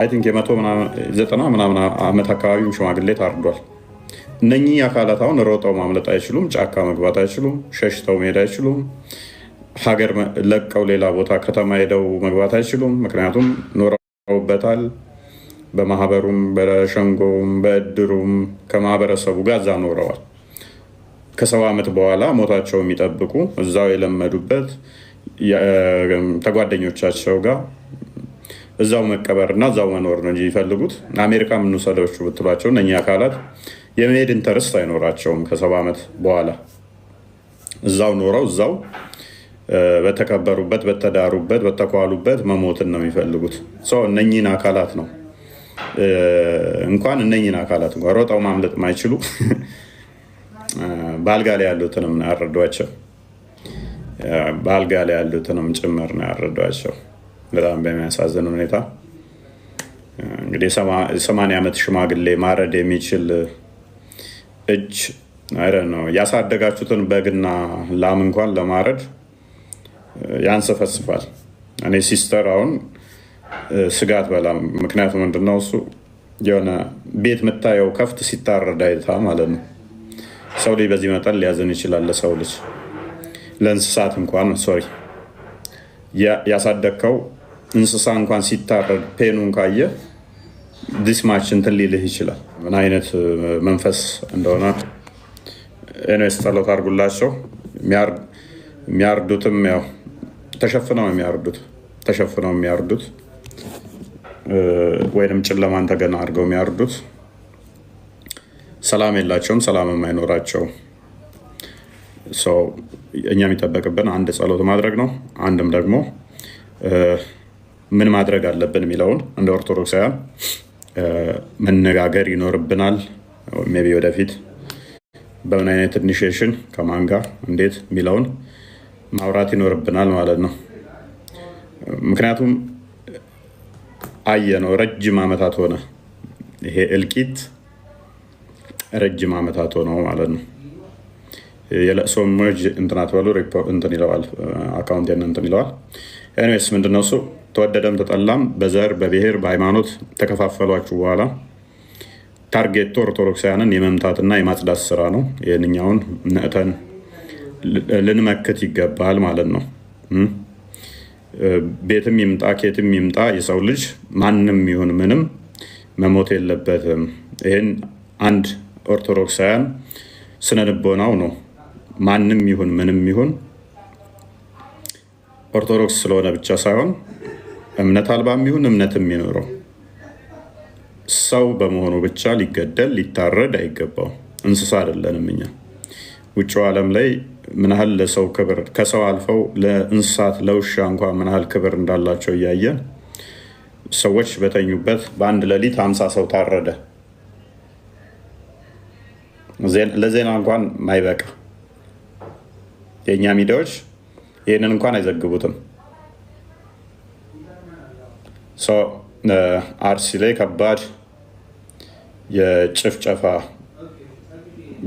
አይ ቲንክ የ190 ምናምን ዓመት አካባቢም ሽማግሌ ታርዷል። እነኚህ አካላት አሁን ሮጠው ማምለጥ አይችሉም፣ ጫካ መግባት አይችሉም፣ ሸሽተው መሄድ አይችሉም፣ ሀገር ለቀው ሌላ ቦታ ከተማ ሄደው መግባት አይችሉም። ምክንያቱም ኖረውበታል። በማህበሩም በሸንጎም በእድሩም ከማህበረሰቡ ጋር እዛ ኖረዋል። ከ70 ዓመት በኋላ ሞታቸው የሚጠብቁ እዛው የለመዱበት ተጓደኞቻቸው ጋር እዛው መቀበርና እዛው መኖር ነው እንጂ ይፈልጉት አሜሪካ የምንወሰደዎቹ ብትሏቸው እነኚህ አካላት የመሄድ ኢንተረስት አይኖራቸውም። ከ70 ዓመት በኋላ እዛው ኖረው እዛው በተከበሩበት በተዳሩበት በተኳሉበት መሞትን ነው የሚፈልጉት። እነኚህን አካላት ነው እንኳን እነኚህን አካላት እንኳን ሮጠው ማምለጥ ማይችሉ በአልጋ ላይ ያሉትንም ነው ያረዷቸው። በአልጋ ላይ ያሉትንም ጭምር ነው ያረዷቸው። በጣም በሚያሳዝን ሁኔታ እንግዲህ 80 ዓመት ሽማግሌ ማረድ የሚችል እጅ ነው ያሳደጋችሁትን በግና ላም እንኳን ለማረድ ያንሰፈስፋል። እኔ ሲስተር አሁን ስጋት በላም። ምክንያቱም ምንድነው እሱ የሆነ ቤት የምታየው ከፍት ሲታረድ አይታ ማለት ነው። ሰው ልጅ በዚህ መጠን ሊያዝን ይችላል። ለሰው ልጅ ለእንስሳት እንኳን ሶሪ ያሳደግከው እንስሳ እንኳን ሲታረድ ፔኑን ካየ ዲስማች እንትን ሊልህ ይችላል። ምን አይነት መንፈስ እንደሆነ ኤንኤስ ጸሎት አድርጉላቸው። የሚያርዱትም ያው ተሸፍነው የሚያርዱት ወይንም ጨለማን ተገና አድርገው የሚያርዱት ሰላም የላቸውም፣ ሰላም የማይኖራቸው ሰው። እኛ የሚጠበቅብን አንድ ጸሎት ማድረግ ነው። አንድም ደግሞ ምን ማድረግ አለብን የሚለውን እንደ ኦርቶዶክሳውያን መነጋገር ይኖርብናል። ሜይ ቢ ወደፊት በምን አይነት ኢኒሺዬሽን ከማን ጋር እንዴት የሚለውን ማውራት ይኖርብናል ማለት ነው። ምክንያቱም አየነው ረጅም ዓመታት ሆነ ይሄ እልቂት ረጅም ዓመታት ሆነው ማለት ነው። የለቅሶ ሞጅ እንትናት በሉ እንትን ይለዋል አካውንት እንትን ይለዋል። ኤኒዌይስ ምንድነው እሱ ተወደደም ተጠላም በዘር በብሔር በሃይማኖት ተከፋፈሏችሁ በኋላ ታርጌቱ ኦርቶዶክሳውያንን የመምታትና የማጽዳት ስራ ነው። ይህንኛውን ነእተን ልንመክት ይገባል ማለት ነው። ቤትም ይምጣ ኬትም ይምጣ የሰው ልጅ ማንም ይሁን ምንም መሞት የለበትም። ይህን አንድ ኦርቶዶክሳውያን ስነልቦናው ነው። ማንም ይሁን ምንም ይሁን ኦርቶዶክስ ስለሆነ ብቻ ሳይሆን እምነት አልባም ይሁን እምነትም የሚኖረው ሰው በመሆኑ ብቻ ሊገደል ሊታረድ አይገባው። እንስሳ አይደለንም እኛ። ውጭው ዓለም ላይ ምን ያህል ለሰው ክብር ከሰው አልፈው ለእንስሳት ለውሻ እንኳን ምን ያህል ክብር እንዳላቸው እያየን ሰዎች በተኙበት በአንድ ሌሊት 50 ሰው ታረደ። ለዜና እንኳን ማይበቃ የእኛ ሚዲያዎች ይህንን እንኳን አይዘግቡትም። አርሲ ላይ ከባድ የጭፍጨፋ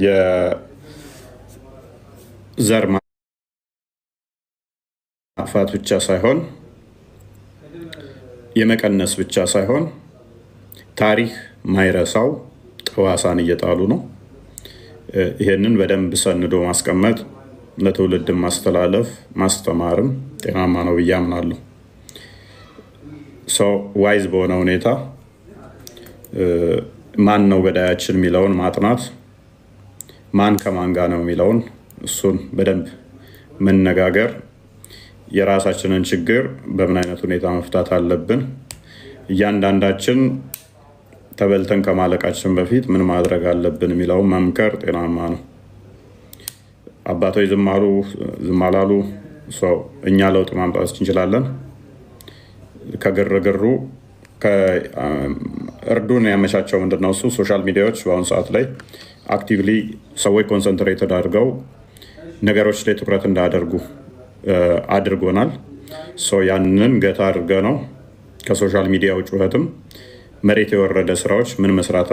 የዘር ማጥፋት ብቻ ሳይሆን የመቀነስ ብቻ ሳይሆን ታሪክ ማይረሳው ጠዋሳን እየጣሉ ነው። ይሄንን በደንብ ሰንዶ ማስቀመጥ ለትውልድ ማስተላለፍ ማስተማርም ጤናማ ነው ብዬ አምናለሁ። ሰው ዋይዝ በሆነ ሁኔታ ማን ነው ገዳያችን የሚለውን ማጥናት፣ ማን ከማን ጋር ነው የሚለውን እሱን በደንብ መነጋገር፣ የራሳችንን ችግር በምን አይነት ሁኔታ መፍታት አለብን፣ እያንዳንዳችን ተበልተን ከማለቃችን በፊት ምን ማድረግ አለብን የሚለውን መምከር ጤናማ ነው። አባቶች ዝም አላሉ። እኛ ለውጥ ማምጣት እንችላለን። ከግርግሩ እርዱን ያመቻቸው ምንድነው እሱ ሶሻል ሚዲያዎች በአሁኑ ሰዓት ላይ አክቲቭሊ ሰዎች ኮንሰንትሬትድ አድርገው ነገሮች ላይ ትኩረት እንዳያደርጉ አድርጎናል። ያንን ገታ አድርገ ነው ከሶሻል ሚዲያው ጩኸትም መሬት የወረደ ስራዎች ምን መስራት